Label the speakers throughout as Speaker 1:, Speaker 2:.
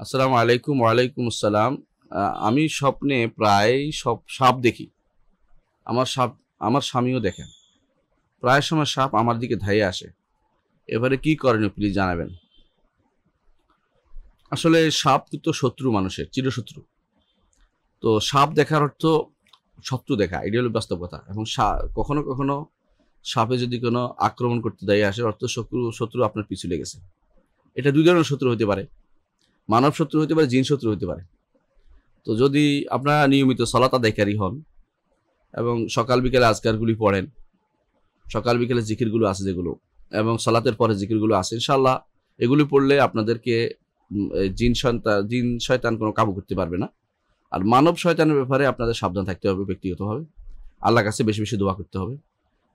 Speaker 1: আসসালামু আলাইকুম। ওয়ালাইকুম আসসালাম। আমি স্বপ্নে প্রায় সব সাপ দেখি। সাপ আমার স্বামীও দেখেন। প্রায় সময় সাপ আমার দিকে ধাইয়া আসে। এবারে কি করণীয় প্লিজ জানাবেন। আসলে সাপ কিন্তু শত্রু মানুষের, চিরশত্রু। তো সাপ দেখার অর্থ শত্রু দেখা, এটাই হলো বাস্তব কথা। এবং কখনো কখনো সাপে যদি কোনো আক্রমণ করতে দাঁড়িয়ে আসে অর্থ শত্রু আপনার পিছু লেগেছে। এটা দুই ধরনের শত্রু হতে পারে। মানব শত্রু হতে পারে, জিন শত্রু হতে পারে। তো যদি আপনারা নিয়মিত সালাত আদায়কারী হন এবং সকাল বিকেলে আজকারগুলি পড়েন, সকাল বিকেলে জিকিরগুলো আছে যেগুলো, এবং সালাতের পরে জিকিরগুলো আছে, ইনশাআল্লাহ এগুলি পড়লে আপনাদেরকে জিন শয়তান কোনো কাবু করতে পারবে না। আর মানব শয়তানের ব্যাপারে আপনাদের সাবধান থাকতে হবে ব্যক্তিগতভাবে। আল্লাহর কাছে বেশি বেশি দোয়া করতে হবে।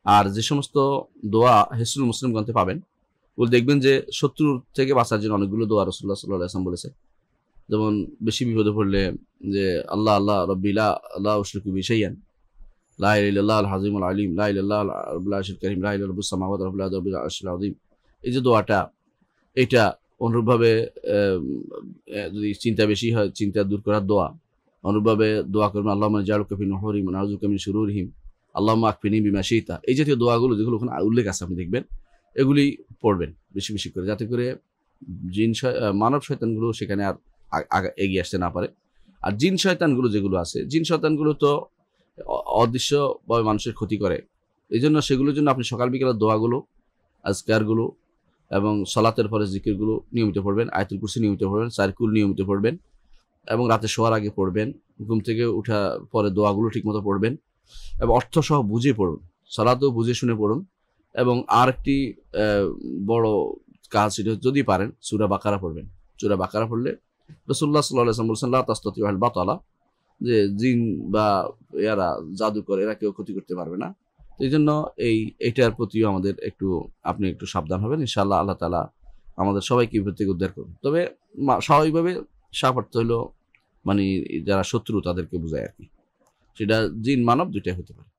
Speaker 1: আর যে সমস্ত দোয়া হিসনুল মুসলিম গ্রন্থে পাবেন, ওগুলো দেখবেন যে শত্রুর থেকে বাঁচার জন্য অনেকগুলো দোয়া রাসূলুল্লাহ সাল্লাল্লাহু আলাইহি ওয়াসাল্লাম বলেছে। যেমন বেশি বিপদে পড়লে যে আল্লাহ আল্লাহ রব্বি লা উশরিকু বিহি শাইআন, লা ইলাহা ইল্লাল্লাহুল আযীমুল আলীম, লা ইলাহা ইল্লাল্লাহ রাব্বুল আরশিল কারীম, লা ইলাহা রাব্বুস সামাওয়াতি ওয়া রাব্বুল আরশিল আযীম। এই যে দোয়াটা, এইটা অনুরূপভাবে যদি চিন্তা বেশি হয়, চিন্তা দূর করার দোয়া। অনুরূপভাবে দোয়া করবেন, আল্লাহুম্মা জাআলুকা ফি নুহুরিহিম ওয়া নাউযুবিকা মিন শুরুরিহিম, আল্লাহুম্মা আকফিনি বিমা শি'তা। এই জাতীয় দোয়াগুলো যেগুলো ওখানে উল্লেখ আছে আপনি দেখবেন, এগুলি পড়বেন বেশি বেশি করে, যাতে করে মানব শয়তানগুলো সেখানে আর এগিয়ে আসতে না পারে। আর জিন শয়তানগুলো যেগুলো আছে, জিন শয়তানগুলো তো অদৃশ্যভাবে মানুষের ক্ষতি করে। এইজন্য সেগুলোর জন্য আপনি সকাল বিকেলের দোয়াগুলো, আজকারগুলো এবং সালাতের পরে জিকিরগুলো নিয়মিত পড়বেন। আয়াতুল কুরসি নিয়মিত পড়বেন, সারকুল নিয়মিত পড়বেন এবং রাতে শোয়ার আগে পড়বেন। ঘুম থেকে উঠার পরে দোয়াগুলো ঠিকমতো পড়বেন এবং অর্থসহ বুঝে পড়ুন। সালাতেও বুঝে শুনে পড়ুন। এবং আরেকটি বড় কাজ, সেটা যদি পারেন সূরা বাকারা পড়বেন। সূরা বাকারা পড়লে রাসূলুল্লাহ সাল্লাল্লাহু আলাইহি ওয়াসাল্লাম বলেছেন, লা তাসতাতিউ আল বাতালা, যে জিন বা এরা জাদুকর এরা কেউ ক্ষতি করতে পারবে না। তো এইজন্য এইটার প্রতিও আমাদের আপনি একটু সাবধান হবেন। ইনশাআল্লাহ আল্লাহ তাআলা আমাদের সবাইকে বিপদ থেকে উদ্ধার করবেন। তবে স্বাভাবিকভাবে সাপ অর্থ হলো মানে যারা শত্রু তাদেরকে বোঝায় আরকি। সেটা জিন মানব দুইটাই হতে পারে।